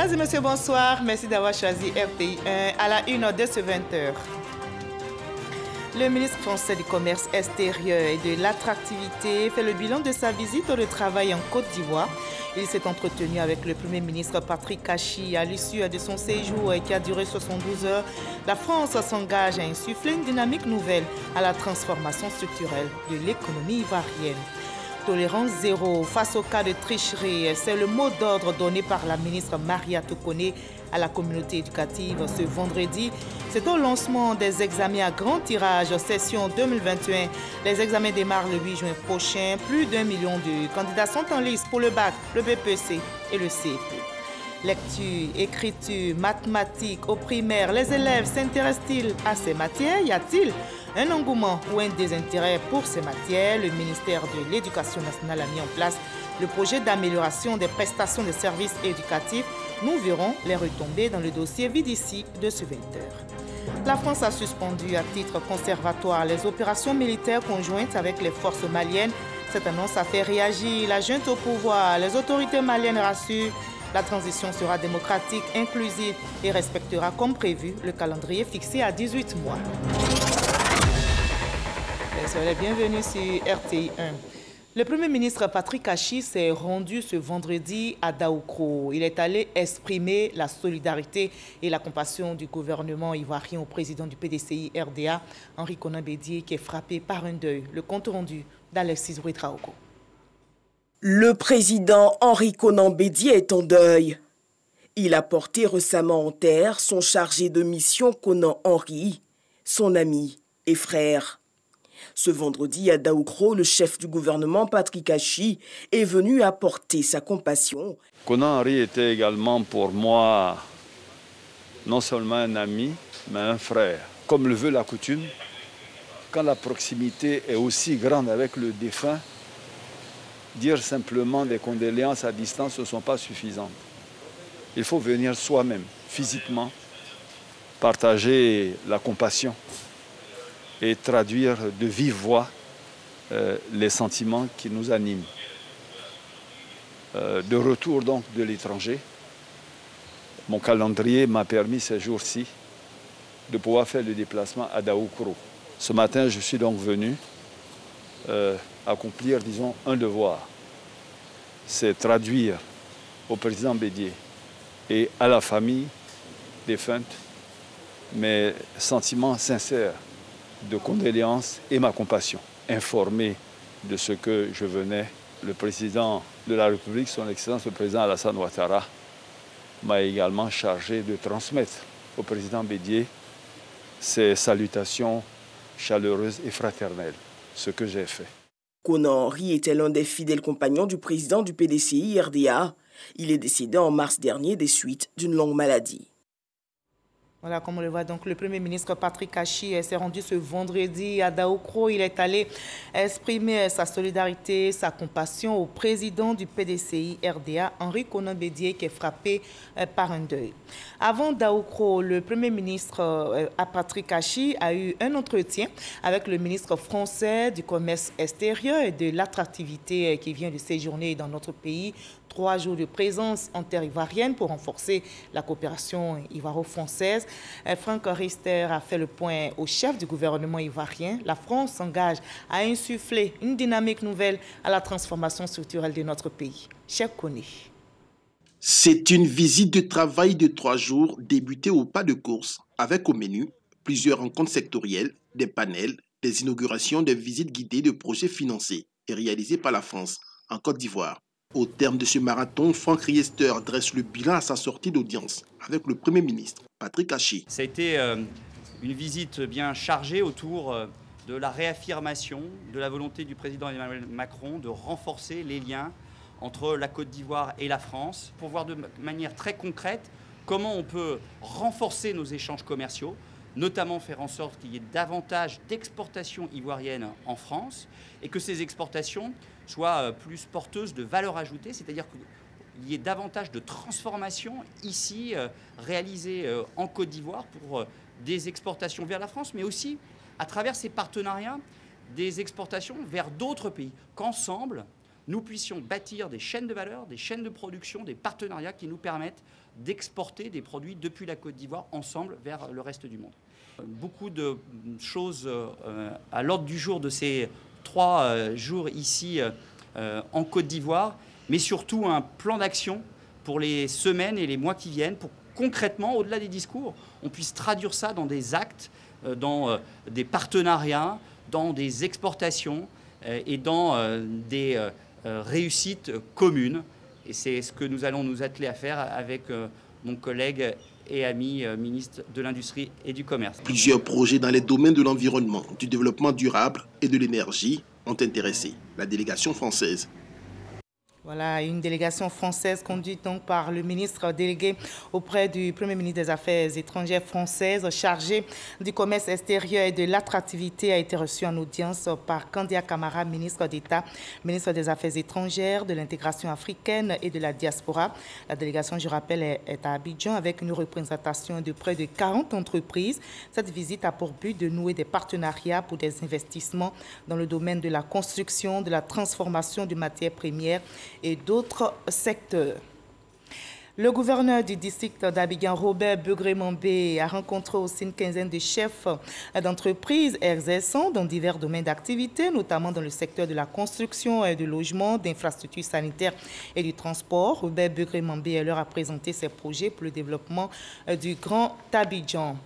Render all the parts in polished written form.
Mesdames et messieurs, bonsoir. Merci d'avoir choisi RTI 1 à la une de ce 20h. Le ministre français du Commerce extérieur et de l'attractivité fait le bilan de sa visite de travail en Côte d'Ivoire. Il s'est entretenu avec le Premier ministre Patrick Kachi à l'issue de son séjour qui a duré 72 heures. La France s'engage à insuffler une dynamique nouvelle à la transformation structurelle de l'économie ivoirienne. Tolérance zéro face au cas de tricherie, c'est le mot d'ordre donné par la ministre Maria Tokone à la communauté éducative ce vendredi. C'est au lancement des examens à grand tirage, session 2021. Les examens démarrent le 8 juin prochain. Plus d'1 million de candidats sont en lice pour le bac, le BPC et le CEP. Lecture, écriture, mathématiques au primaire, les élèves s'intéressent-ils à ces matières? Y a-t-il un engouement ou un désintérêt pour ces matières? Le ministère de l'Éducation nationale a mis en place le projet d'amélioration des prestations de services éducatifs. Nous verrons les retombées dans le dossier VDC de ce 20h. La France a suspendu à titre conservatoire les opérations militaires conjointes avec les forces maliennes. Cette annonce a fait réagir la junte au pouvoir. Les autorités maliennes rassurent. La transition sera démocratique, inclusive et respectera comme prévu le calendrier fixé à 18 mois. Soyez les bienvenus sur RTI 1. Le Premier ministre Patrick Kachi s'est rendu ce vendredi à Daoukro. Il est allé exprimer la solidarité et la compassion du gouvernement ivoirien au président du PDCI RDA, Henri Konan Bédié, qui est frappé par un deuil. Le compte rendu d'Alexis Ouedraogo. Le président Henri Konan Bédié est en deuil. Il a porté récemment en terre son chargé de mission Konan Henri, son ami et frère. Ce vendredi à Daoukro, le chef du gouvernement Patrick Kachi est venu apporter sa compassion. Konan Henri était également pour moi non seulement un ami, mais un frère. Comme le veut la coutume, quand la proximité est aussi grande avec le défunt, dire simplement des condoléances à distance ne sont pas suffisantes. Il faut venir soi-même, physiquement, partager la compassion et traduire de vive voix les sentiments qui nous animent. De retour donc de l'étranger, mon calendrier m'a permis ces jours-ci de pouvoir faire le déplacement à Daoukro. Ce matin, je suis donc venu accomplir, disons, un devoir. C'est traduire au président Bédié et à la famille défunte mes sentiments sincères de condoléances et ma compassion. Informé de ce que je venais, le président de la République, son Excellence le président Alassane Ouattara, m'a également chargé de transmettre au président Bédié ses salutations chaleureuses et fraternelles, ce que j'ai fait. Konan Henri était l'un des fidèles compagnons du président du PDCI RDA. Il est décédé en mars dernier des suites d'une longue maladie. Voilà, comme on le voit, donc le Premier ministre Patrick Kachi s'est rendu ce vendredi à Daoukro. Il est allé exprimer sa solidarité, sa compassion au président du PDCI RDA, Henri Konan Bédié, qui est frappé par un deuil. Avant Daoukro, le Premier ministre Patrick Kachi a eu un entretien avec le ministre français du Commerce extérieur et de l'attractivité qui vient de séjourner dans notre pays. 3 jours de présence en terre ivoirienne pour renforcer la coopération ivoiro-française. Franck Riester a fait le point au chef du gouvernement ivoirien. La France s'engage à insuffler une dynamique nouvelle à la transformation structurelle de notre pays. Chef Koné. C'est une visite de travail de 3 jours débutée au pas de course avec au menu plusieurs rencontres sectorielles, des panels, des inaugurations, des visites guidées de projets financés et réalisés par la France en Côte d'Ivoire. Au terme de ce marathon, Franck Riester dresse le bilan à sa sortie d'audience avec le Premier ministre, Patrick Kachi. Ça a été une visite bien chargée autour de la réaffirmation de la volonté du président Emmanuel Macron de renforcer les liens entre la Côte d'Ivoire et la France pour voir de manière très concrète comment on peut renforcer nos échanges commerciaux, notamment faire en sorte qu'il y ait davantage d'exportations ivoiriennes en France et que ces exportations soient plus porteuses de valeur ajoutée, c'est-à-dire qu'il y ait davantage de transformations ici réalisées en Côte d'Ivoire pour des exportations vers la France, mais aussi à travers ces partenariats des exportations vers d'autres pays, qu'ensemble nous puissions bâtir des chaînes de valeur, des chaînes de production, des partenariats qui nous permettent d'exporter des produits depuis la Côte d'Ivoire ensemble vers le reste du monde. Beaucoup de choses à l'ordre du jour de ces 3 jours ici en Côte d'Ivoire, mais surtout un plan d'action pour les semaines et les mois qui viennent, pour concrètement, au-delà des discours, on puisse traduire ça dans des actes, dans des partenariats, dans des exportations et dans des réussites communes. Et c'est ce que nous allons nous atteler à faire avec mon collègue et ami ministre de l'Industrie et du Commerce. Plusieurs projets dans les domaines de l'environnement, du développement durable et de l'énergie ont intéressé la délégation française. Voilà, une délégation française conduite donc par le ministre délégué auprès du Premier ministre des Affaires étrangères françaises, chargé du commerce extérieur et de l'attractivité, a été reçue en audience par Kandia Camara, ministre d'État, ministre des Affaires étrangères, de l'intégration africaine et de la diaspora. La délégation, je rappelle, est à Abidjan avec une représentation de près de 40 entreprises. Cette visite a pour but de nouer des partenariats pour des investissements dans le domaine de la construction, de la transformation de matières premières et d'autres secteurs. Le gouverneur du district d'Abidjan, Robert Begré-Mambé, a rencontré aussi une quinzaine de chefs d'entreprises exerçant dans divers domaines d'activité, notamment dans le secteur de la construction et du logement, d'infrastructures sanitaires et du transport. Robert Begré-Mambé leur a présenté ses projets pour le développement du Grand Abidjan.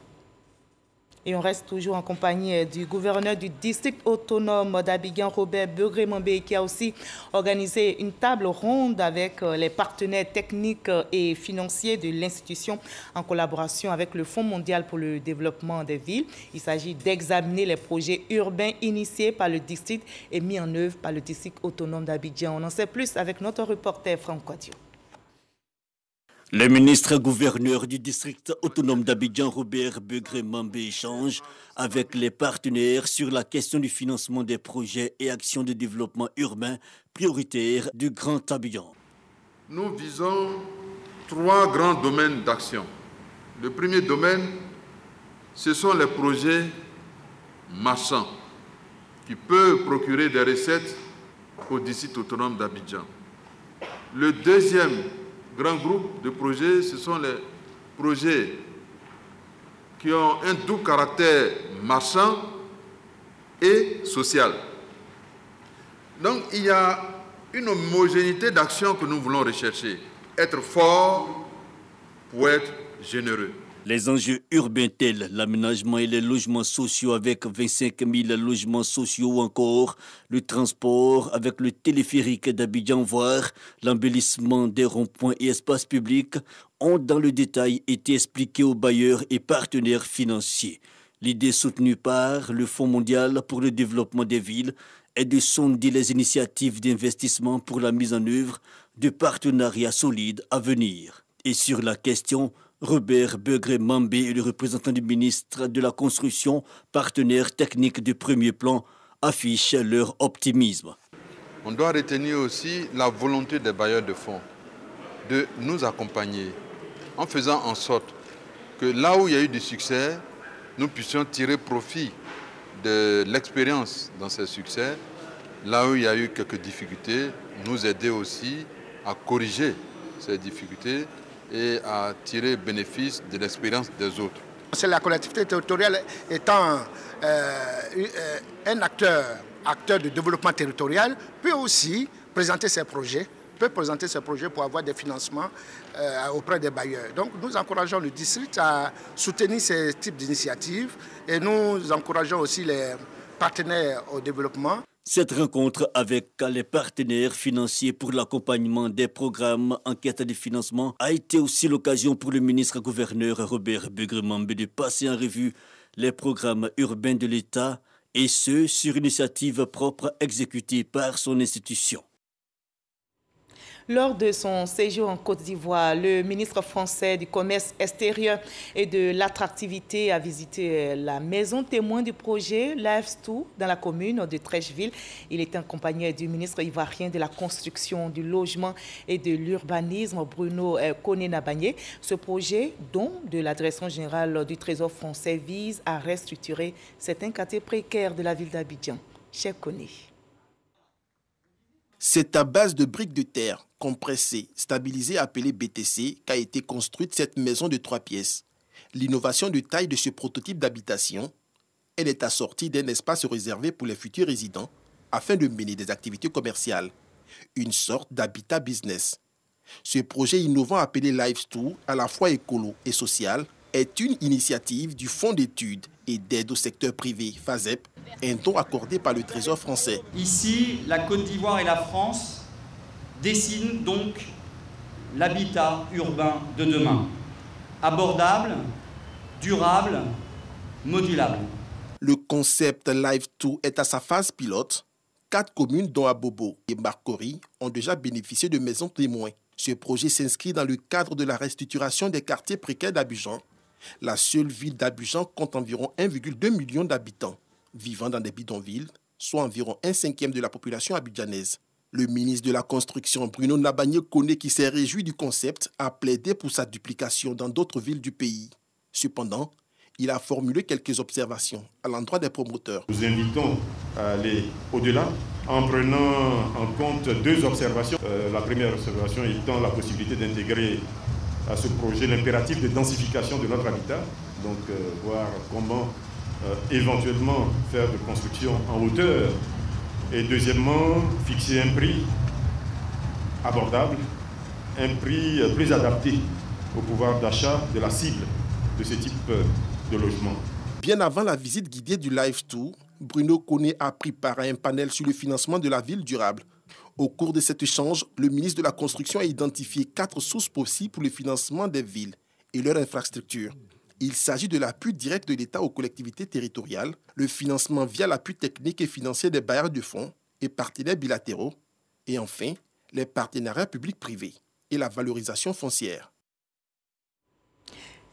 Et on reste toujours en compagnie du gouverneur du district autonome d'Abidjan, Robert Begré-Mambé, qui a aussi organisé une table ronde avec les partenaires techniques et financiers de l'institution en collaboration avec le Fonds mondial pour le développement des villes. Il s'agit d'examiner les projets urbains initiés par le district et mis en œuvre par le district autonome d'Abidjan. On en sait plus avec notre reporter Franck Quadio. Le ministre-gouverneur du district autonome d'Abidjan, Robert Begré-Mambé, échange avec les partenaires sur la question du financement des projets et actions de développement urbain prioritaires du Grand Abidjan. Nous visons 3 grands domaines d'action. Le premier domaine, ce sont les projets marchands qui peuvent procurer des recettes au district autonome d'Abidjan. Le deuxième grand groupe de projets, ce sont les projets qui ont un doux caractère marchand et social. Donc il y a une homogénéité d'action que nous voulons rechercher. Être fort pour être généreux. Les enjeux urbains tels l'aménagement et les logements sociaux avec 25 000 logements sociaux ou encore le transport avec le téléphérique d'Abidjan, voire l'embellissement des ronds-points et espaces publics ont dans le détail été expliqués aux bailleurs et partenaires financiers. L'idée soutenue par le Fonds mondial pour le développement des villes est de sonder les initiatives d'investissement pour la mise en œuvre de partenariats solides à venir. Et sur la question, Robert Begré-Mambé et le représentant du ministre de la Construction, partenaire technique de premier plan, affichent leur optimisme. On doit retenir aussi la volonté des bailleurs de fonds de nous accompagner en faisant en sorte que là où il y a eu du succès, nous puissions tirer profit de l'expérience dans ces succès. Là où il y a eu quelques difficultés, nous aider aussi à corriger ces difficultés et à tirer bénéfice de l'expérience des autres. C'est la collectivité territoriale étant un acteur de développement territorial, peut aussi présenter ses projets, pour avoir des financements auprès des bailleurs. Donc nous encourageons le district à soutenir ces types d'initiatives et nous encourageons aussi les partenaires au développement. Cette rencontre avec les partenaires financiers pour l'accompagnement des programmes en quête de financement a été aussi l'occasion pour le ministre-gouverneur Robert Begré-Mambé de passer en revue les programmes urbains de l'État et ce, sur initiative propre exécutée par son institution. Lors de son séjour en Côte d'Ivoire, le ministre français du commerce extérieur et de l'attractivité a visité la maison témoin du projet Lives2 dans la commune de Trècheville. Il était accompagné du ministre ivoirien de la construction, du logement et de l'urbanisme, Bruno Koné-Nabagné. Ce projet, don de la direction générale du Trésor français, vise à restructurer certains quartiers précaires de la ville d'Abidjan. Cher Koné. C'est à base de briques de terre compressées, stabilisées appelées BTC, qu'a été construite cette maison de 3 pièces. L'innovation de taille de ce prototype d'habitation, elle est assortie d'un espace réservé pour les futurs résidents afin de mener des activités commerciales, une sorte d'habitat business. Ce projet innovant appelé Live2, à la fois écolo et social, est une initiative du Fonds d'études et d'aide au secteur privé, FASEP, un don accordé par le Trésor français. Ici, la Côte d'Ivoire et la France dessinent donc l'habitat urbain de demain. Abordable, durable, modulable. Le concept Live2 est à sa phase pilote. 4 communes, dont Abobo et Marcory, ont déjà bénéficié de maisons témoins. Ce projet s'inscrit dans le cadre de la restructuration des quartiers précaires d'Abidjan. La seule ville d'Abidjan compte environ 1,2 million d'habitants vivant dans des bidonvilles, soit environ 1/5 de la population abidjanaise. Le ministre de la Construction, Bruno Nabagné-Koné, qui s'est réjoui du concept, a plaidé pour sa duplication dans d'autres villes du pays. Cependant, il a formulé quelques observations à l'endroit des promoteurs. Nous invitons à aller au-delà en prenant en compte 2 observations. La première observation étant la possibilité d'intégrer à ce projet l'impératif de densification de notre habitat, donc voir comment éventuellement faire de construction en hauteur, et deuxièmement fixer un prix abordable, un prix plus adapté au pouvoir d'achat de la cible de ce type de logement. Bien avant la visite guidée du Live2, Bruno Koné a pris part à un panel sur le financement de la ville durable. Au cours de cet échange, le ministre de la Construction a identifié 4 sources possibles pour le financement des villes et leurs infrastructures. Il s'agit de l'appui direct de l'État aux collectivités territoriales, le financement via l'appui technique et financier des bailleurs de fonds et partenaires bilatéraux, et enfin, les partenariats publics-privés et la valorisation foncière.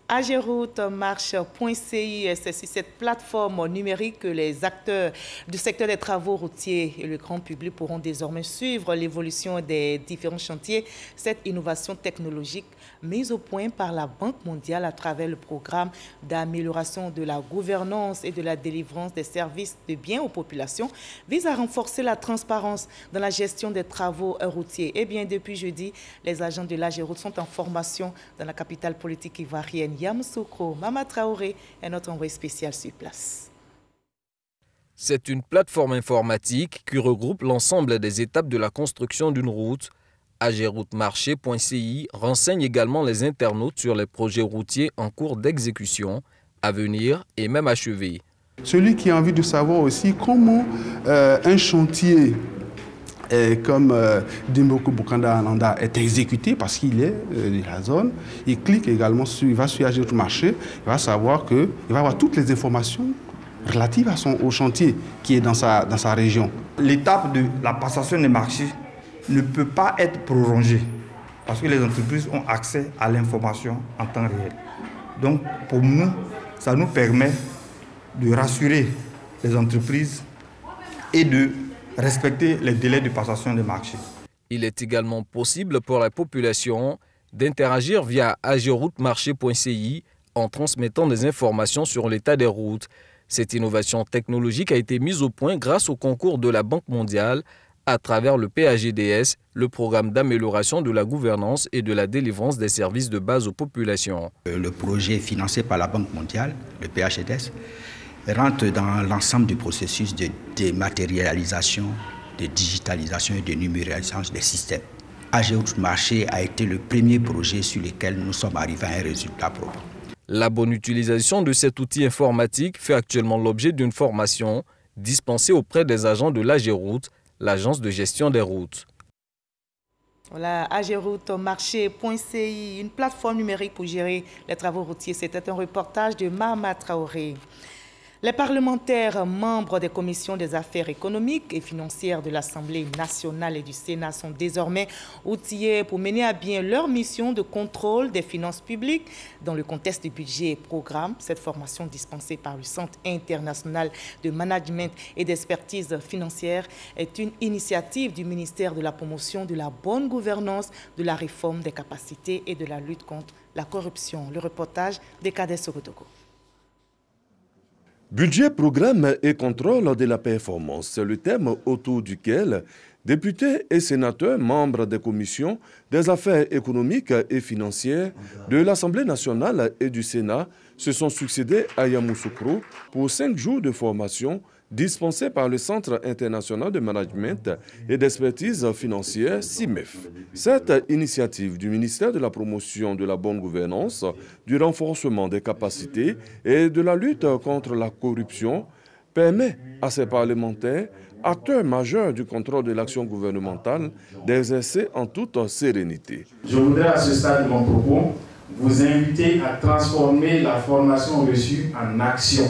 Ageroute-marche.ci, c'est sur cette plateforme numérique que les acteurs du secteur des travaux routiers et le grand public pourront désormais suivre l'évolution des différents chantiers. Cette innovation technologique mise au point par la Banque mondiale à travers le programme d'amélioration de la gouvernance et de la délivrance des services de biens aux populations vise à renforcer la transparence dans la gestion des travaux routiers. Eh bien, depuis jeudi, les agents de l'Ageroute sont en formation dans la capitale politique ivoirienne. Yamoussoukro, Mama Traoré est notre envoyé spécial sur place. C'est une plateforme informatique qui regroupe l'ensemble des étapes de la construction d'une route. Ageroute-marché.ci renseigne également les internautes sur les projets routiers en cours d'exécution, à venir et même achevés. Celui qui a envie de savoir aussi comment un chantier comme Dimboku Bukanda Ananda est exécuté parce qu'il est de la zone, il clique également il va sur Ageroute-marché, il va savoir qu'il va avoir toutes les informations relatives au chantier qui est dans sa région. L'étape de la passation des marchés ne peut pas être prolongée parce que les entreprises ont accès à l'information en temps réel. Donc pour nous, ça nous permet de rassurer les entreprises et de respecter les délais de passation des marchés. Il est également possible pour la population d'interagir via ageroute-marché.ci en transmettant des informations sur l'état des routes. Cette innovation technologique a été mise au point grâce au concours de la Banque mondiale à travers le PAGDS, le programme d'amélioration de la gouvernance et de la délivrance des services de base aux populations. Le projet financé par la Banque mondiale, le PAGDS, rentre dans l'ensemble du processus de dématérialisation, de digitalisation et de numérisation des systèmes. Ageroute-marché a été le premier projet sur lequel nous sommes arrivés à un résultat propre. La bonne utilisation de cet outil informatique fait actuellement l'objet d'une formation dispensée auprès des agents de l'Ageroute, l'agence de gestion des routes. Voilà, Ageroute-marché.ci, une plateforme numérique pour gérer les travaux routiers. C'était un reportage de Mama Traoré. Les parlementaires membres des commissions des affaires économiques et financières de l'Assemblée nationale et du Sénat sont désormais outillés pour mener à bien leur mission de contrôle des finances publiques dans le contexte du budget et programme. Cette formation dispensée par le Centre international de management et d'expertise financière est une initiative du ministère de la promotion de la bonne gouvernance, de la réforme des capacités et de la lutte contre la corruption. Le reportage de Kadès Sokotoko. Budget, programme et contrôle de la performance, c'est le thème autour duquel Députés et sénateurs, membres des commissions des affaires économiques et financières de l'Assemblée nationale et du Sénat se sont succédés à Yamoussoukro pour 5 jours de formation dispensés par le Centre international de management et d'expertise financière, CIMEF. Cette initiative du ministère de la promotion de la bonne gouvernance, du renforcement des capacités et de la lutte contre la corruption permet à ces parlementaires, acteurs majeurs du contrôle de l'action gouvernementale, d'exercer en toute sérénité. Je voudrais à ce stade de mon propos vous inviter à transformer la formation reçue en action.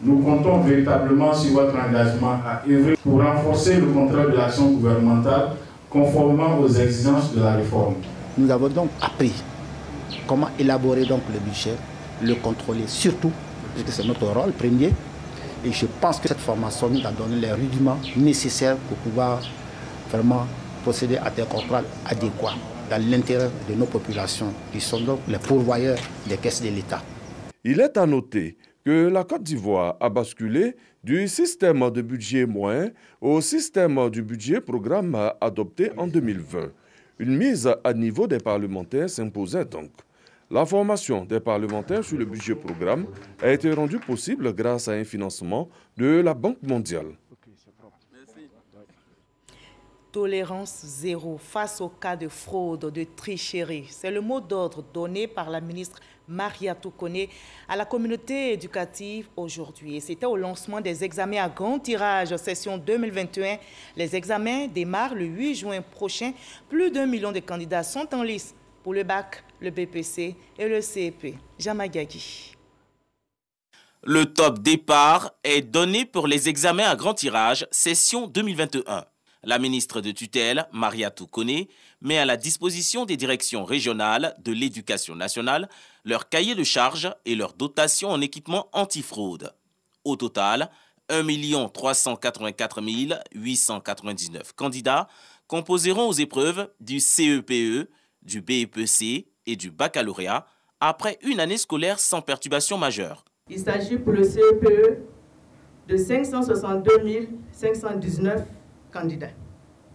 Nous comptons véritablement sur votre engagement à œuvrer pour renforcer le contrôle de l'action gouvernementale conformément aux exigences de la réforme. Nous avons donc appris comment élaborer donc le budget, le contrôler surtout, parce que c'est notre rôle premier. Et je pense que cette formation nous a donné les rudiments nécessaires pour pouvoir vraiment procéder à des contrôles adéquats dans l'intérêt de nos populations, qui sont donc les pourvoyeurs des caisses de l'État. Il est à noter que la Côte d'Ivoire a basculé du système de budget moyen au système du budget programme adopté en 2020. Une mise à niveau des parlementaires s'imposait donc. La formation des parlementaires sur le budget programme a été rendue possible grâce à un financement de la Banque mondiale. Tolérance zéro face aux cas de fraude, de tricherie. C'est le mot d'ordre donné par la ministre Mariatou Koné à la communauté éducative aujourd'hui. Et c'était au lancement des examens à grand tirage session 2021. Les examens démarrent le 8 juin prochain. Plus d'1 million de candidats sont en lice pour le bac, le BPC et le CEP. Jamagagi. Le top départ est donné pour les examens à grand tirage session 2021. La ministre de tutelle, Mariatou Koné, met à la disposition des directions régionales de l'éducation nationale leur cahier de charges et leur dotation en équipement antifraude. Au total, 1 384 899 candidats composeront aux épreuves du CEPE, du BEPC et du baccalauréat après une année scolaire sans perturbation majeure. Il s'agit pour le CEPE de 562 519 candidats.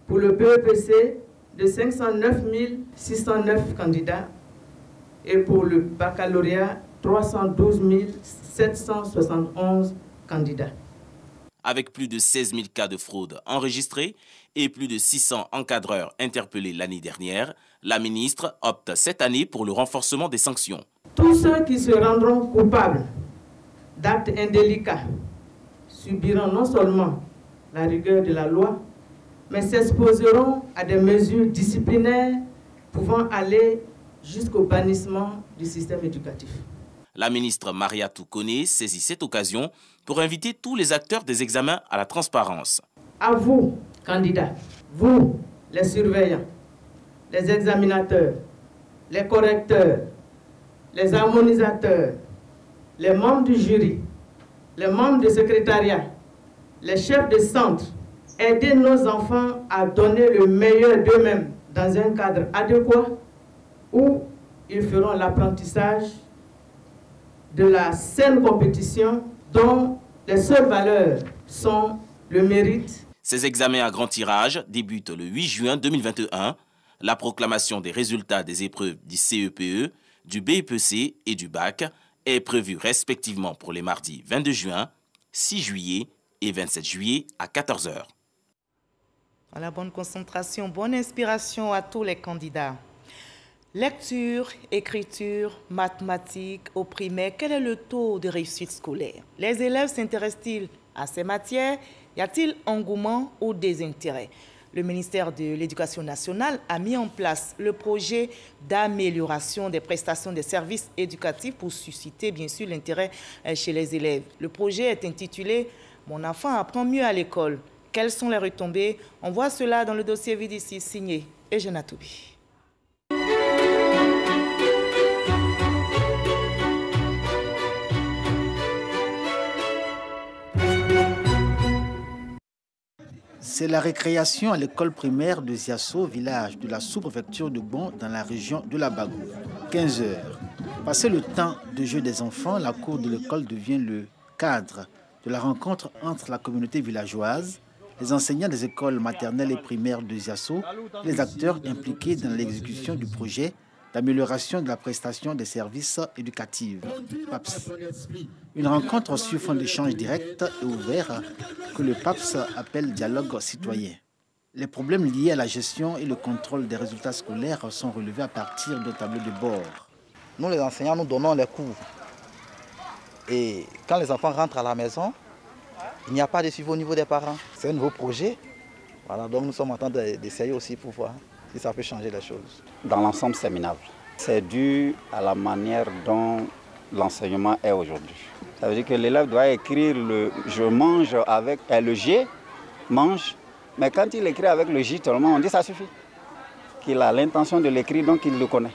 Pour le BEPC, de 509 609 candidats. Et pour le baccalauréat, 312 771 candidats. Avec plus de 16 000 cas de fraude enregistrés et plus de 600 encadreurs interpellés l'année dernière, la ministre opte cette année pour le renforcement des sanctions. Tous ceux qui se rendront coupables d'actes indélicats subiront non seulement la rigueur de la loi, mais s'exposeront à des mesures disciplinaires pouvant aller jusqu'au bannissement du système éducatif. La ministre Mariatou Koné saisit cette occasion pour inviter tous les acteurs des examens à la transparence. À vous, candidats, vous, les surveillants, les examinateurs, les correcteurs, les harmonisateurs, les membres du jury, les membres du secrétariat, les chefs de centre, aidez nos enfants à donner le meilleur d'eux-mêmes dans un cadre adéquat où ils feront l'apprentissage de la saine compétition dont les seules valeurs sont le mérite. Ces examens à grand tirage débutent le 8 juin 2021. La proclamation des résultats des épreuves du CEPE, du BEPC et du BAC est prévue respectivement pour les mardis 22 juin, 6 juillet et 27 juillet à 14 h. La bonne concentration, bonne inspiration à tous les candidats. Lecture, écriture, mathématiques au primaire, quel est le taux de réussite scolaire? Les élèves s'intéressent-ils à ces matières? Y a-t-il engouement ou désintérêt? Le ministère de l'Éducation nationale a mis en place le projet d'amélioration des prestations des services éducatifs pour susciter bien sûr l'intérêt chez les élèves. Le projet est intitulé « Mon enfant apprend mieux à l'école ». Quelles sont les retombées? On voit cela dans le dossier vide ici, signé Eugène Atoubi. C'est la récréation à l'école primaire de Ziasso, village de la sous-préfecture de Bon, dans la région de la Bagou. 15 h. Passé le temps de jeu des enfants, la cour de l'école devient le cadre de la rencontre entre la communauté villageoise, les enseignants des écoles maternelles et primaires de Ziasso et les acteurs impliqués dans l'exécution du projet d'amélioration de la prestation des services éducatifs, PAPS. Une rencontre sur fond d'échange direct et ouvert que le PAPS appelle dialogue citoyen. Les problèmes liés à la gestion et le contrôle des résultats scolaires sont relevés à partir d'un tableau de bord. Nous, les enseignants, nous donnons les cours. Et quand les enfants rentrent à la maison, il n'y a pas de suivi au niveau des parents. C'est un nouveau projet. Voilà, donc nous sommes en train d'essayer aussi pour voir si ça peut changer les choses. Dans l'ensemble, c'est minable. C'est dû à la manière dont l'enseignement est aujourd'hui. Ça veut dire que l'élève doit écrire le « je mange » avec le « G », mange. Mais quand il écrit avec le J, on dit ça suffit. Qu'il a l'intention de l'écrire, donc il le connaît.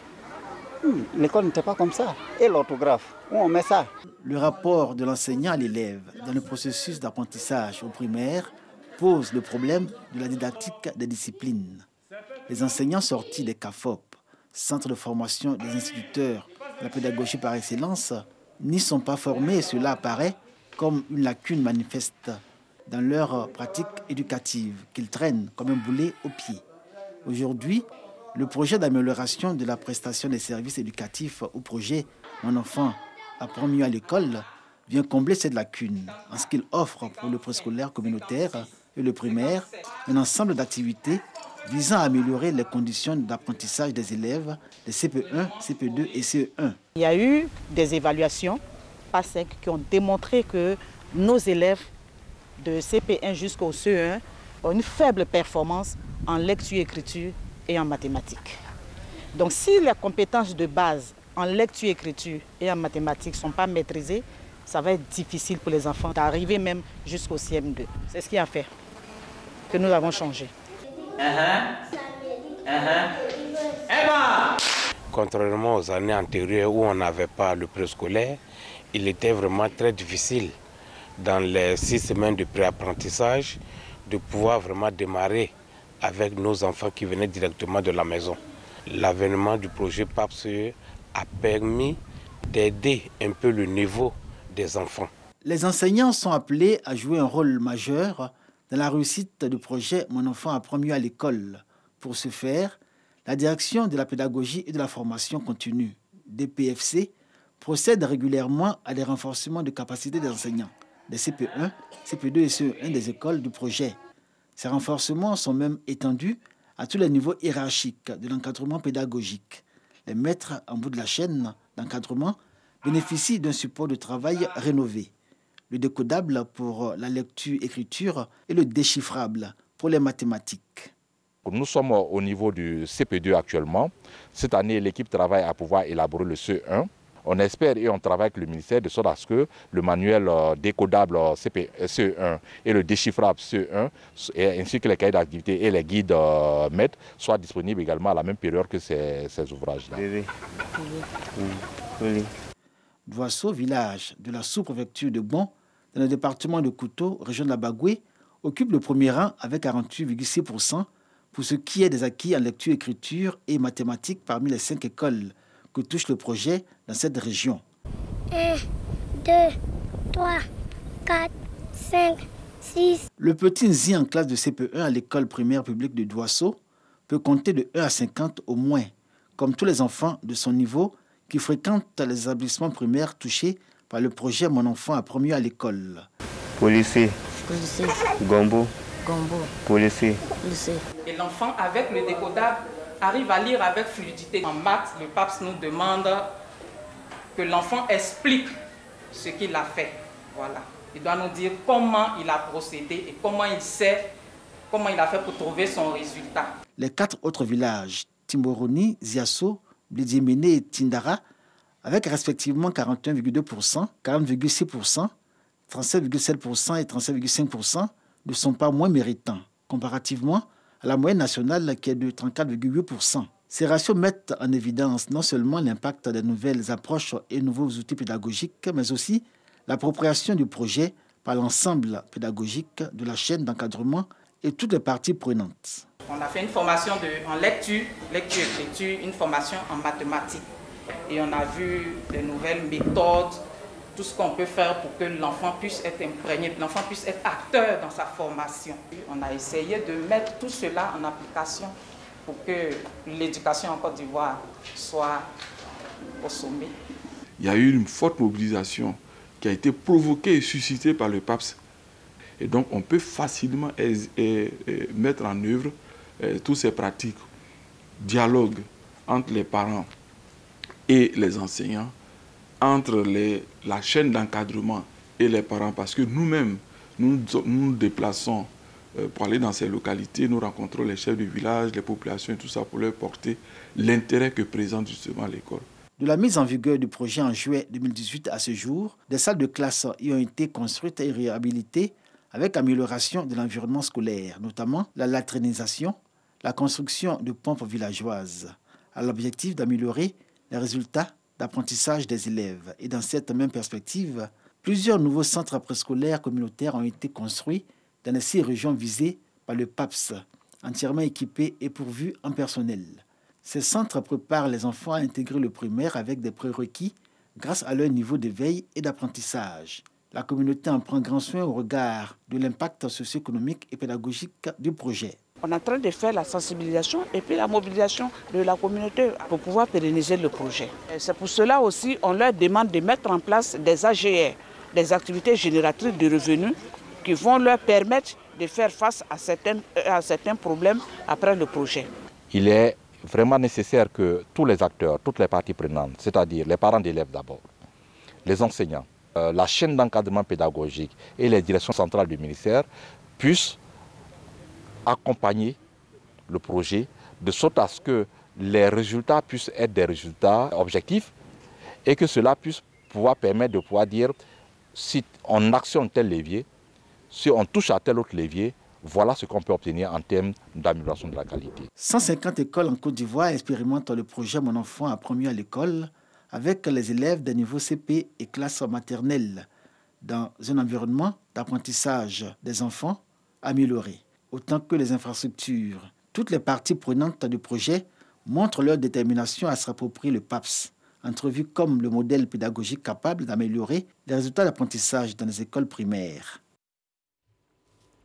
L'école n'était pas comme ça. Et l'orthographe, où on met ça? Le rapport de l'enseignant à l'élève dans le processus d'apprentissage au primaire pose le problème de la didactique des disciplines. Les enseignants sortis des CAFOP, Centre de formation des instituteurs de la pédagogie par excellence, n'y sont pas formés et cela apparaît comme une lacune manifeste dans leur pratique éducative qu'ils traînent comme un boulet au pied. Aujourd'hui, le projet d'amélioration de la prestation des services éducatifs au projet « Mon enfant apprend mieux à l'école » vient combler cette lacune en ce qu'il offre pour le préscolaire communautaire et le primaire un ensemble d'activités visant à améliorer les conditions d'apprentissage des élèves des CP1, CP2 et CE1. Il y a eu des évaluations PASEC qui ont démontré que nos élèves de CP1 jusqu'au CE1 ont une faible performance en lecture-écriture et en mathématiques. Donc si les compétences de base en lecture-écriture et en mathématiques ne sont pas maîtrisées, ça va être difficile pour les enfants d'arriver même jusqu'au CM2. C'est ce qui a fait que nous avons changé. Contrairement aux années antérieures où on n'avait pas le préscolaire, il était vraiment très difficile dans les 6 semaines de préapprentissage de pouvoir vraiment démarrer avec nos enfants qui venaient directement de la maison. L'avènement du projet PAPSE a permis d'aider un peu le niveau des enfants. Les enseignants sont appelés à jouer un rôle majeur dans la réussite du projet « Mon enfant apprend mieux à l'école ». Pour ce faire, la Direction de la pédagogie et de la formation continue, DPFC, procède régulièrement à des renforcements de capacités des enseignants, des CP1, CP2 et CE1 des écoles du projet. Ces renforcements sont même étendus à tous les niveaux hiérarchiques de l'encadrement pédagogique. Les maîtres en bout de la chaîne d'encadrement bénéficient d'un support de travail rénové. Le décodable pour la lecture-écriture et le déchiffrable pour les mathématiques. Nous sommes au niveau du CP2 actuellement. Cette année, l'équipe travaille à pouvoir élaborer le CE1. On espère et on travaille avec le ministère de sorte à ce que le manuel décodable CE1 et le déchiffrable CE1 ainsi que les cahiers d'activité et les guides maîtres soient disponibles également à la même période que ces ouvrages-là. Doisseau, village de la sous-préfecture de Bon, dans le département de Kouto, région de la Bagoué, occupe le premier rang avec 48,6% pour ce qui est des acquis en lecture, écriture et mathématiques parmi les 5 écoles que touche le projet dans cette région. 1, 2, 3, 4, 5, 6. Le petit Nzi en classe de CP1 à l'école primaire publique de Doisseau peut compter de 1 à 50 au moins, comme tous les enfants de son niveau qui fréquentent les établissements primaires touchés par le projet Mon enfant apprend mieux à l'école. Policier. Policier. Gombo. Gombo. Policier. Policier. Et l'enfant, avec le décodable, arrive à lire avec fluidité. En maths, le PAPS nous demande que l'enfant explique ce qu'il a fait. Voilà. Il doit nous dire comment il a procédé et comment il sait, comment il a fait pour trouver son résultat. Les 4 autres villages, Timboroni, Ziasso, Blidiemene et Tindara, avec respectivement 41,2%, 40,6%, 37,7% et 37,5%, ne sont pas moins méritants, comparativement à la moyenne nationale qui est de 34,8%. Ces ratios mettent en évidence non seulement l'impact des nouvelles approches et nouveaux outils pédagogiques, mais aussi l'appropriation du projet par l'ensemble pédagogique de la chaîne d'encadrement et toutes les parties prenantes. On a fait une formation en lecture, écriture, une formation en mathématiques. Et on a vu les nouvelles méthodes tout ce qu'on peut faire pour que l'enfant puisse être imprégné, que l'enfant puisse être acteur dans sa formation. On a essayé de mettre tout cela en application pour que l'éducation en Côte d'Ivoire soit au sommet. Il y a eu une forte mobilisation qui a été provoquée et suscitée par le PAPS. Et donc on peut facilement mettre en œuvre toutes ces pratiques. Dialogue entre les parents et les enseignants, entre la chaîne d'encadrement et les parents, parce que nous-mêmes, nous nous déplaçons pour aller dans ces localités, nous rencontrons les chefs du village, les populations et tout ça pour leur porter l'intérêt que présente justement l'école. De la mise en vigueur du projet en juillet 2018 à ce jour, des salles de classe y ont été construites et réhabilitées avec amélioration de l'environnement scolaire, notamment la latrinisation, la construction de pompes villageoises, à l'objectif d'améliorer les résultats d'apprentissage des élèves. Et dans cette même perspective, plusieurs nouveaux centres préscolaires communautaires ont été construits dans les 6 régions visées par le PAPS, entièrement équipés et pourvus en personnel. Ces centres préparent les enfants à intégrer le primaire avec des prérequis grâce à leur niveau de veille et d'apprentissage. La communauté en prend grand soin au regard de l'impact socio-économique et pédagogique du projet. On est en train de faire la sensibilisation et puis la mobilisation de la communauté pour pouvoir pérenniser le projet. C'est pour cela aussi on leur demande de mettre en place des AGR, des activités génératrices de revenus qui vont leur permettre de faire face à certains problèmes après le projet. Il est vraiment nécessaire que tous les acteurs, toutes les parties prenantes, c'est-à-dire les parents d'élèves d'abord, les enseignants, la chaîne d'encadrement pédagogique et les directions centrales du ministère puissent accompagner le projet de sorte à ce que les résultats puissent être des résultats objectifs et que cela puisse pouvoir permettre de pouvoir dire si on actionne tel levier, si on touche à tel autre levier, voilà ce qu'on peut obtenir en termes d'amélioration de la qualité. 150 écoles en Côte d'Ivoire expérimentent le projet Mon enfant apprend mieux à l'école avec les élèves des niveaux CP et classes maternelles dans un environnement d'apprentissage des enfants amélioré. Autant que les infrastructures. Toutes les parties prenantes du projet montrent leur détermination à s'approprier le PAPS, entrevu comme le modèle pédagogique capable d'améliorer les résultats d'apprentissage dans les écoles primaires.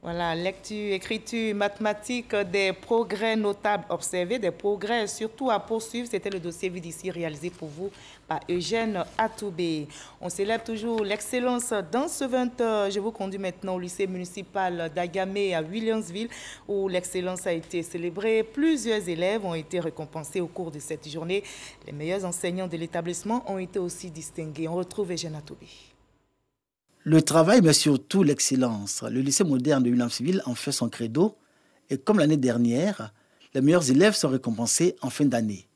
Voilà, lecture, écriture, mathématiques, des progrès notables observés, des progrès surtout à poursuivre. C'était le dossier Vue d'ici réalisé pour vous par Eugène Atoubé. On célèbre toujours l'excellence dans ce 20h. Je vous conduis maintenant au lycée municipal d'Agamé à Williamsville où l'excellence a été célébrée. Plusieurs élèves ont été récompensés au cours de cette journée. Les meilleurs enseignants de l'établissement ont été aussi distingués. On retrouve Eugène Atoubé. Le travail, mais surtout l'excellence. Le lycée moderne de Williamsville en fait son credo. Et comme l'année dernière, les meilleurs élèves sont récompensés en fin d'année.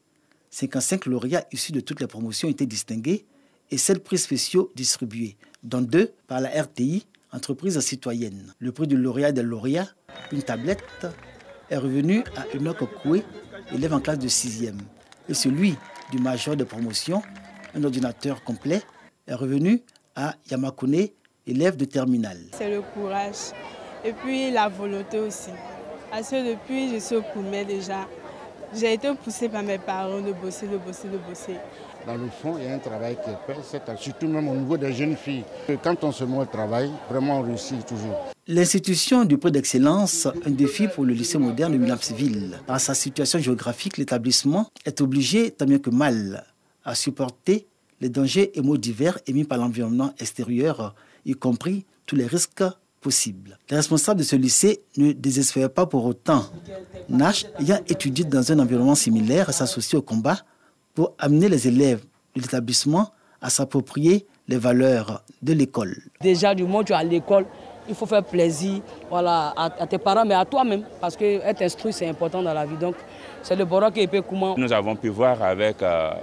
55 lauréats issus de toutes les promotions ont été distingués et 7 prix spéciaux distribués, dont 2 par la RTI, entreprise citoyenne. Le prix du lauréat des lauréats, une tablette, est revenu à Enoch Koué, élève en classe de 6e. Et celui du major de promotion, un ordinateur complet, est revenu à Yamakone, élève de terminale. C'est le courage et puis la volonté aussi. Parce que depuis je suis au primaire déjà, j'ai été poussée par mes parents de bosser. Dans le fond, il y a un travail qui est fait, surtout même au niveau des jeunes filles. Quand on se met au travail, vraiment on réussit toujours. L'institution du prix d'excellence, un défi pour le lycée moderne de Williamsville. Par sa situation géographique, l'établissement est obligé, tant bien que mal, à supporter les dangers et maux divers émis par l'environnement extérieur, y compris tous les risques possibles. Les responsables de ce lycée ne désespèrent pas pour autant. Nash, ayant étudié dans un environnement similaire, s'associe au combat pour amener les élèves de l'établissement à s'approprier les valeurs de l'école. Déjà, du moment où tu es à l'école, il faut faire plaisir à tes parents, mais à toi-même, parce qu'être instruit, c'est important dans la vie. Donc, c'est le Bora qui peut comment. Nous avons pu voir avec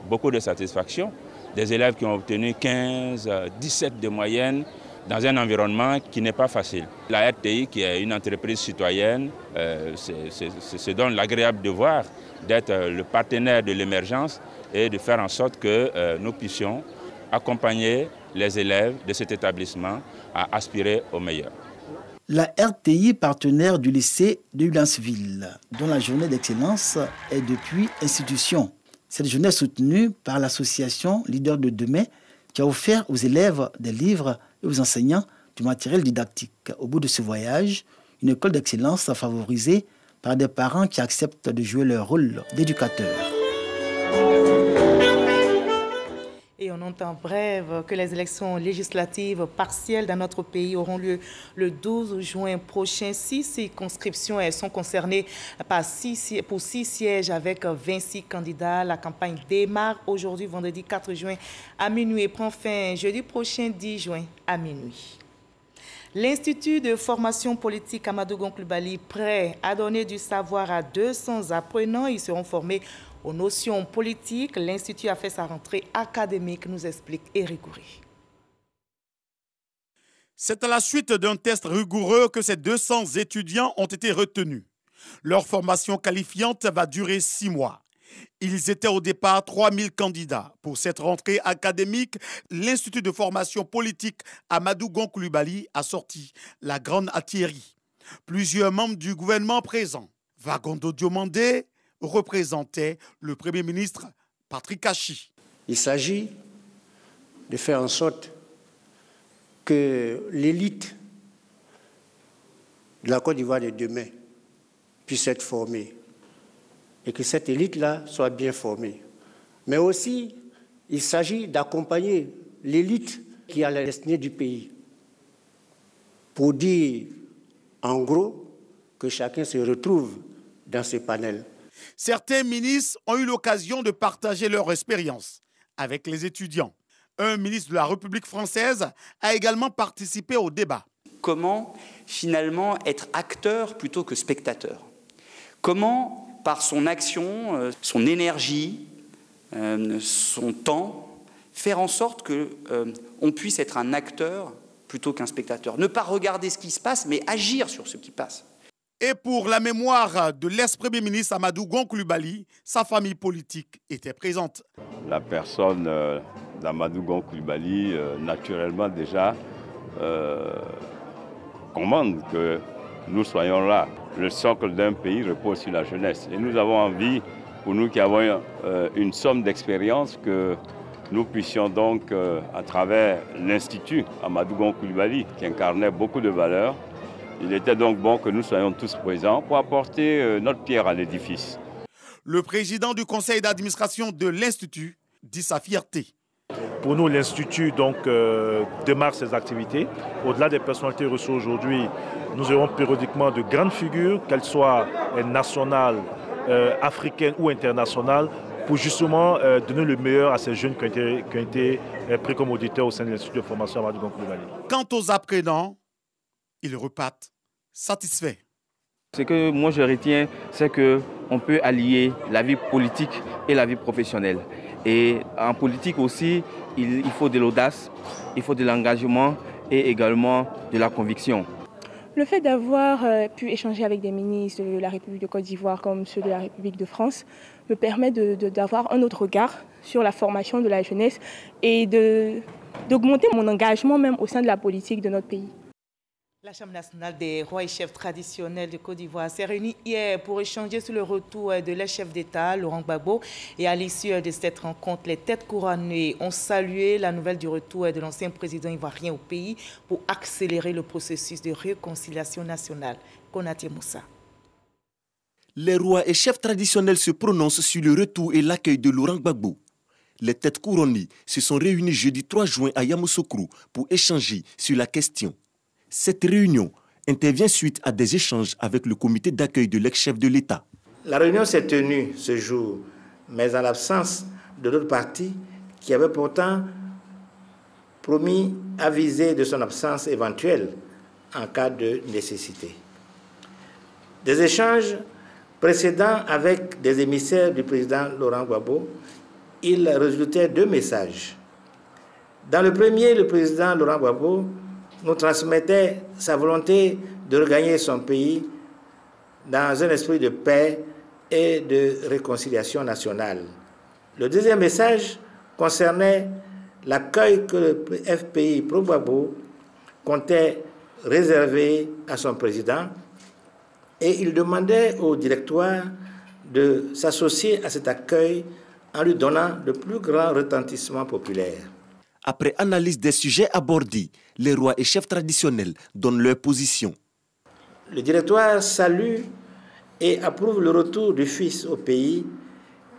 beaucoup de satisfaction des élèves qui ont obtenu 15, 17 de moyenne dans un environnement qui n'est pas facile. La RTI, qui est une entreprise citoyenne, se donne l'agréable devoir d'être le partenaire de l'émergence et de faire en sorte que nous puissions accompagner les élèves de cet établissement à aspirer au meilleur. La RTI, partenaire du lycée de Williamsville, dont la journée d'excellence est depuis institution. Cette journée est soutenue par l'association Leader de Demain, qui a offert aux élèves des livres et aux enseignants du matériel didactique. Au bout de ce voyage, une école d'excellence favorisée par des parents qui acceptent de jouer leur rôle d'éducateurs. Et on entend bref que les élections législatives partielles dans notre pays auront lieu le 12 juin prochain. 6 circonscriptions sont concernées pour 6 sièges avec 26 candidats. La campagne démarre aujourd'hui, vendredi 4 juin à minuit et prend fin jeudi prochain 10 juin à minuit. L'Institut de formation politique Amadou Gon Coulibaly, prêt à donner du savoir à 200 apprenants. Ils seront formés aux notions politiques. L'Institut a fait sa rentrée académique, nous explique Éric Goury. C'est à la suite d'un test rigoureux que ces 200 étudiants ont été retenus. Leur formation qualifiante va durer 6 mois. Ils étaient au départ 3000 candidats. Pour cette rentrée académique, l'Institut de formation politique Amadou Gon Coulibaly a sorti la grande artillerie. Plusieurs membres du gouvernement présents. Vagondo Diomandé représentait le Premier ministre Patrick Kachi. Il s'agit de faire en sorte que l'élite de la Côte d'Ivoire de demain puisse être formée et que cette élite-là soit bien formée. Mais aussi, il s'agit d'accompagner l'élite qui a la destinée du pays pour dire, en gros, que chacun se retrouve dans ce panel. Certains ministres ont eu l'occasion de partager leur expérience avec les étudiants. Un ministre de la République française a également participé au débat. Comment, finalement, être acteur plutôt que spectateur? Comment, par son action, son énergie, son temps, faire en sorte qu'on puisse être un acteur plutôt qu'un spectateur? Ne pas regarder ce qui se passe, mais agir sur ce qui passe. Et pour la mémoire de l'ex-premier ministre Amadou Gon Coulibaly, sa famille politique était présente. La personne d'Amadou Gon Coulibaly, naturellement déjà, commande que nous soyons là. Le socle d'un pays repose sur la jeunesse. Et nous avons envie, pour nous qui avons une somme d'expérience, que nous puissions donc, à travers l'Institut Amadou Gon Coulibaly, qui incarnait beaucoup de valeurs, il était donc bon que nous soyons tous présents pour apporter notre pierre à l'édifice. Le président du conseil d'administration de l'Institut dit sa fierté. Pour nous, l'Institut démarre ses activités. Au-delà des personnalités reçues aujourd'hui, nous aurons périodiquement de grandes figures, qu'elles soient nationales, africaines ou internationales, pour justement donner le meilleur à ces jeunes qui ont été pris comme auditeurs au sein de l'Institut de formation Amadou Gon Coulibaly. Quant aux apprenants, ils repartent satisfaits. Ce que moi je retiens, c'est qu'on peut allier la vie politique et la vie professionnelle. Et en politique aussi, il faut de l'audace, il faut de l'engagement et également de la conviction. Le fait d'avoir pu échanger avec des ministres de la République de Côte d'Ivoire comme ceux de la République de France me permet d'avoir un autre regard sur la formation de la jeunesse et d'augmenter mon engagement même au sein de la politique de notre pays. La Chambre nationale des rois et chefs traditionnels de Côte d'Ivoire s'est réunie hier pour échanger sur le retour de leur chef d'État, Laurent Gbagbo. Et à l'issue de cette rencontre, les têtes couronnées ont salué la nouvelle du retour de l'ancien président ivoirien au pays pour accélérer le processus de réconciliation nationale. Konaté Moussa. Les rois et chefs traditionnels se prononcent sur le retour et l'accueil de Laurent Gbagbo. Les têtes couronnées se sont réunies jeudi 3 juin à Yamoussoukro pour échanger sur la question. Cette réunion intervient suite à des échanges avec le comité d'accueil de l'ex-chef de l'État. La réunion s'est tenue ce jour, mais en l'absence de l'autre partie qui avait pourtant promis aviser de son absence éventuelle en cas de nécessité. Des échanges précédents avec des émissaires du président Laurent Gbagbo, il résultait 2 messages. Dans le premier, le président Laurent Gbagbo nous transmettait sa volonté de regagner son pays dans un esprit de paix et de réconciliation nationale. Le deuxième message concernait l'accueil que le FPI pro-Gbagbo comptait réserver à son président et il demandait au directoire de s'associer à cet accueil en lui donnant le plus grand retentissement populaire. Après analyse des sujets abordés, les rois et chefs traditionnels donnent leur position. Le directoire salue et approuve le retour du fils au pays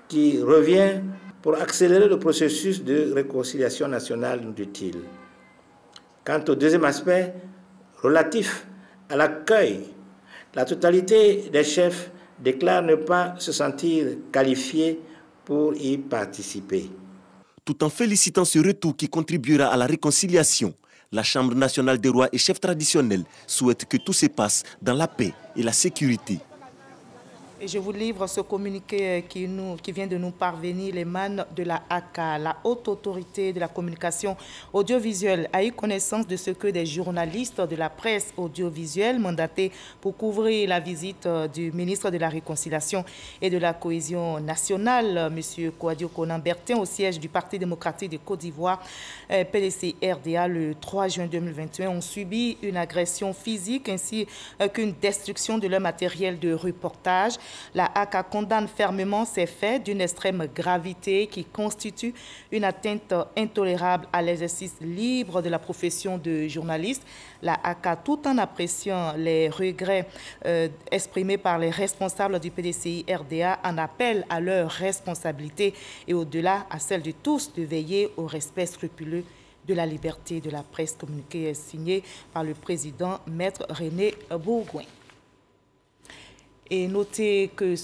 qui revient pour accélérer le processus de réconciliation nationale, nous dit-il. Quant au deuxième aspect, relatif à l'accueil, la totalité des chefs déclarent ne pas se sentir qualifiés pour y participer. Tout en félicitant ce retour qui contribuera à la réconciliation, la Chambre nationale des rois et chefs traditionnels souhaite que tout se passe dans la paix et la sécurité. Et je vous livre ce communiqué qui vient de nous parvenir. Les man de la ACA, la Haute Autorité de la Communication Audiovisuelle, a eu connaissance de ce que des journalistes de la presse audiovisuelle mandatés pour couvrir la visite du ministre de la Réconciliation et de la Cohésion nationale, M. Kouadio Konan Bertin, au siège du Parti démocratique de Côte d'Ivoire, PDC-RDA, le 3 juin 2021, ont subi une agression physique ainsi qu'une destruction de leur matériel de reportage. La ACA condamne fermement ces faits d'une extrême gravité qui constituent une atteinte intolérable à l'exercice libre de la profession de journaliste. La ACA, tout en appréciant les regrets exprimés par les responsables du PDCI-RDA, en appelle à leur responsabilité et au-delà à celle de tous de veiller au respect scrupuleux de la liberté de la presse. Communiqué signé par le président Maître René Bourgoin. Et notez que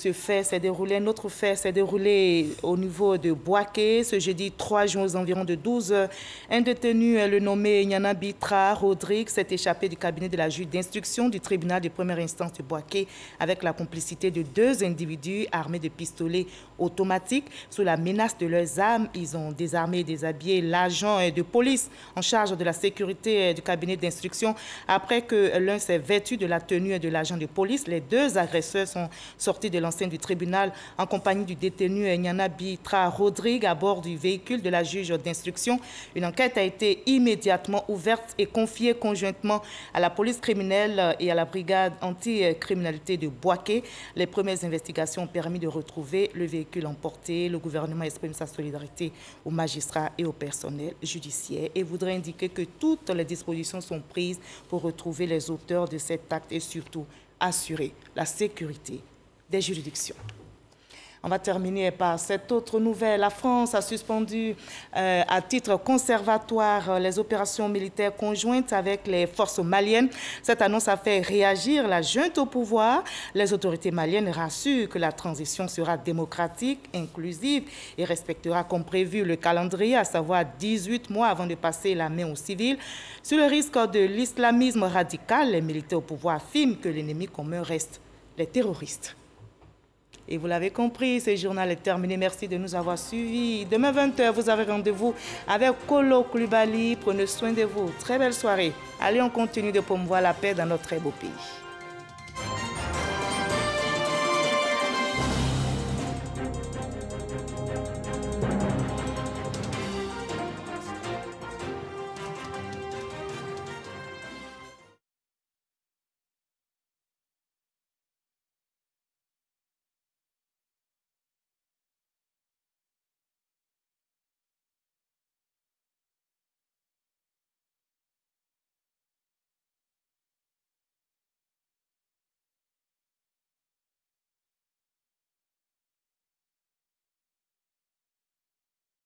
un autre fait s'est déroulé au niveau de Boaké ce jeudi 3 juin aux environs de 12 heures. Un détenu, le nommé Nyana Bitra Rodrigue, s'est échappé du cabinet de la juge d'instruction du tribunal de première instance de Boaké avec la complicité de 2 individus armés de pistolets automatiques. Sous la menace de leurs armes, ils ont désarmé et déshabillé l'agent de police en charge de la sécurité du cabinet d'instruction. Après que l'un s'est vêtu de la tenue de l'agent de police, les 2 agresseurs sont sortis de l'enceinte du tribunal en compagnie du détenu Nyana Bitra Rodrigue à bord du véhicule de la juge d'instruction. Une enquête a été immédiatement ouverte et confiée conjointement à la police criminelle et à la brigade anti-criminalité de Boaké. Les premières investigations ont permis de retrouver le véhicule emporté. Le gouvernement exprime sa solidarité aux magistrats et au personnel judiciaire et voudrait indiquer que toutes les dispositions sont prises pour retrouver les auteurs de cet acte et surtout assurer la sécurité des juridictions. On va terminer par cette autre nouvelle. La France a suspendu à titre conservatoire les opérations militaires conjointes avec les forces maliennes. Cette annonce a fait réagir la junte au pouvoir. Les autorités maliennes rassurent que la transition sera démocratique, inclusive et respectera comme prévu le calendrier, à savoir 18 mois avant de passer la main aux civils. Sur le risque de l'islamisme radical, les militaires au pouvoir affirment que l'ennemi commun reste les terroristes. Et vous l'avez compris, ce journal est terminé. Merci de nous avoir suivis. Demain 20h, vous avez rendez-vous avec Kolo Koulibaly. Prenez soin de vous. Très belle soirée. Allez, on continue de promouvoir la paix dans notre très beau pays.